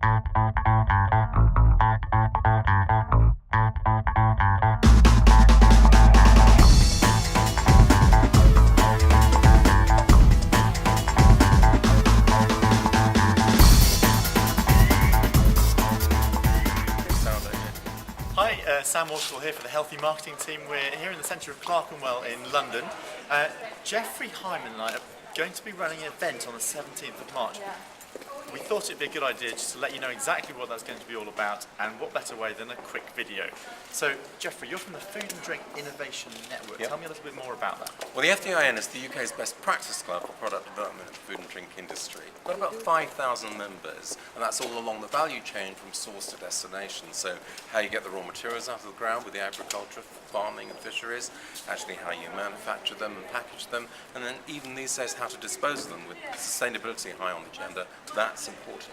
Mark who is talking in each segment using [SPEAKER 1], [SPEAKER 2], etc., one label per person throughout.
[SPEAKER 1] Hi, Sam Waterfall here for the Healthy Marketing team. We're here in the centre of Clerkenwell in London. Jeffrey, Hyman and I are going to be running an event on the 17th of March. We thought it'd be a good idea just to let you know exactly what that's going to be all about, and what better way than a quick video. So, Jeffrey, you're from the Food and Drink Innovation Network.
[SPEAKER 2] Yep.
[SPEAKER 1] Tell me a little bit more about that.
[SPEAKER 2] Well, the FDIN is the UK's best practice club for product development in the food and drink industry. We've got about 5,000 members, and that's all along the value chain from source to destination. So how you get the raw materials out of the ground with the agriculture, farming and fisheries, actually how you manufacture them and package them, and then even these days how to dispose of them with sustainability high on the agenda. That's important.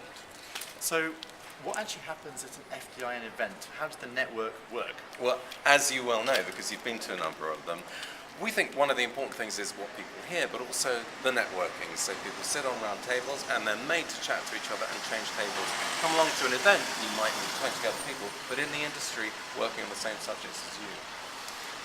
[SPEAKER 1] So, what actually happens at an FDIN event? How does the network work?
[SPEAKER 2] Well, as you well know, because you've been to a number of them, we think one of the important things is what people hear, but also the networking. So people sit on round tables and they're made to chat to each other and change tables. Come along to an event, you might meet 20 other people, but in the industry working on the same subjects as you.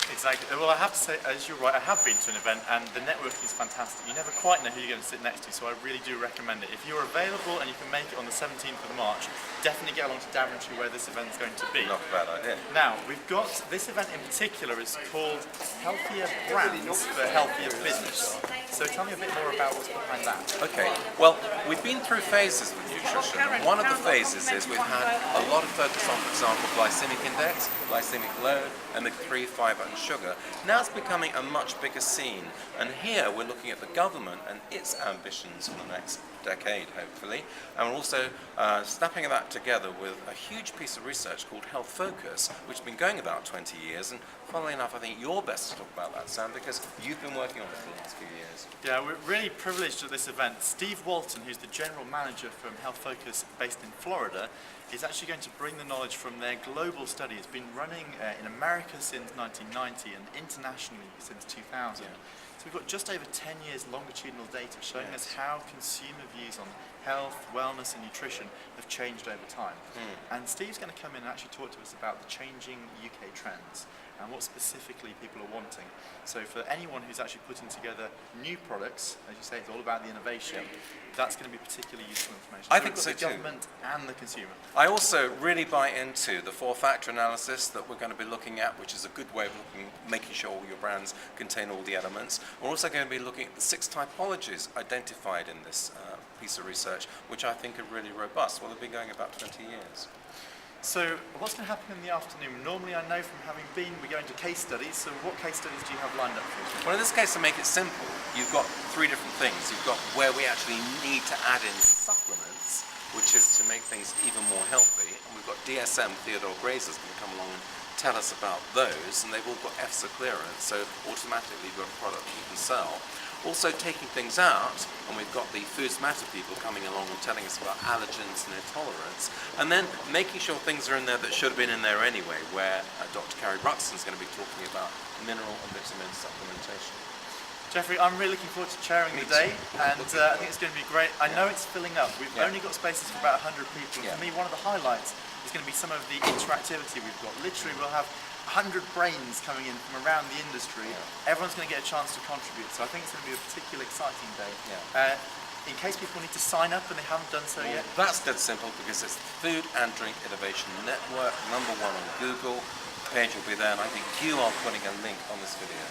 [SPEAKER 1] Exactly. Well, I have to say, as you're right, I have been to an event and the networking is fantastic. You never quite know who you're going to sit next to, so I really do recommend it. If you're available and you can make it on the 17th of March, definitely get along to Daventry where this event is going to be.
[SPEAKER 2] Not a bad idea.
[SPEAKER 1] Now, we've got this event in particular is called Healthier Brands for Healthier Business. So tell me a bit more about what's behind that.
[SPEAKER 2] Okay, well, we've been through phases with nutrition. One of the phases is we've had a lot of focus on, for example, glycemic index, glycemic load, omega-3, fiber and sugar. Now it's becoming a much bigger scene, and here we're looking at the government and its ambitions for the next decade, hopefully, and we're also snapping that together with a huge piece of research called Health Focus, which has been going about 20 years, and funnily enough, I think you're best to talk about that, Sam, because you've been working on it for the last few years.
[SPEAKER 1] Yeah, we're really privileged at this event. Steve Walton, who's the general manager from Health Focus based in Florida, is actually going to bring the knowledge from their global study. It's been running in America since 1990 and internationally since 2000. Yeah. So we've got just over 10 years longitudinal data showing us how consumer views on health, wellness and nutrition have changed over time. And Steve's going to come in and actually talk to us about the changing UK trends and what specifically people are wanting. So for anyone who's actually putting together new products, as you say, it's all about the innovation, that's going to be particularly useful information.
[SPEAKER 2] I think so
[SPEAKER 1] the
[SPEAKER 2] too.
[SPEAKER 1] government and the consumer.
[SPEAKER 2] I also really buy into the 4-factor analysis that we're going to be looking at, which is a good way of making sure all your brands contain all the elements. We're also going to be looking at the 6 typologies identified in this piece of research, which I think are really robust. Well, they've been going about 20 years.
[SPEAKER 1] So what's going to happen in the afternoon? Normally I know from having been, we go into case studies, so what case studies do you have lined up for us?
[SPEAKER 2] Well, in this case, to make it simple, you've got 3 different things. You've got where we actually need to add in supplements, which is to make things even more healthy, and we've got DSM, Theodore Grazer's going to come along and tell us about those, and they've all got EFSA clearance, so automatically you've got a product you can sell. Also taking things out, and we've got the Foods Matter people coming along and telling us about allergens and intolerance, and then making sure things are in there that should have been in there anyway, where Dr. Carrie Bruxton's going to be talking about mineral and vitamin supplementation.
[SPEAKER 1] Jeffrey, I'm really looking forward to chairing the day, and I think it's going to be great. I know it's filling up. We've only got spaces for about 100 people. For me, one of the highlights is going to be some of the interactivity we've got. Literally, we'll have 100 brains coming in from around the industry. Everyone's going to get a chance to contribute, so I think it's going to be a particularly exciting day. In case people need to sign up and they haven't done so yet.
[SPEAKER 2] That's dead simple, because it's the Food and Drink Innovation Network, #1 on Google. The page will be there, and I think you are putting a link on this video.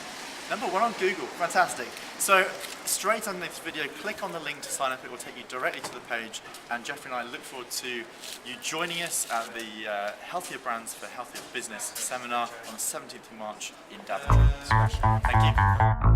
[SPEAKER 1] #1 on Google, fantastic. So straight under this video, click on the link to sign up. It will take you directly to the page. And Jeffrey and I look forward to you joining us at the Healthier Brands for Healthier Business seminar on the 17th of March in Daventry. Thank you.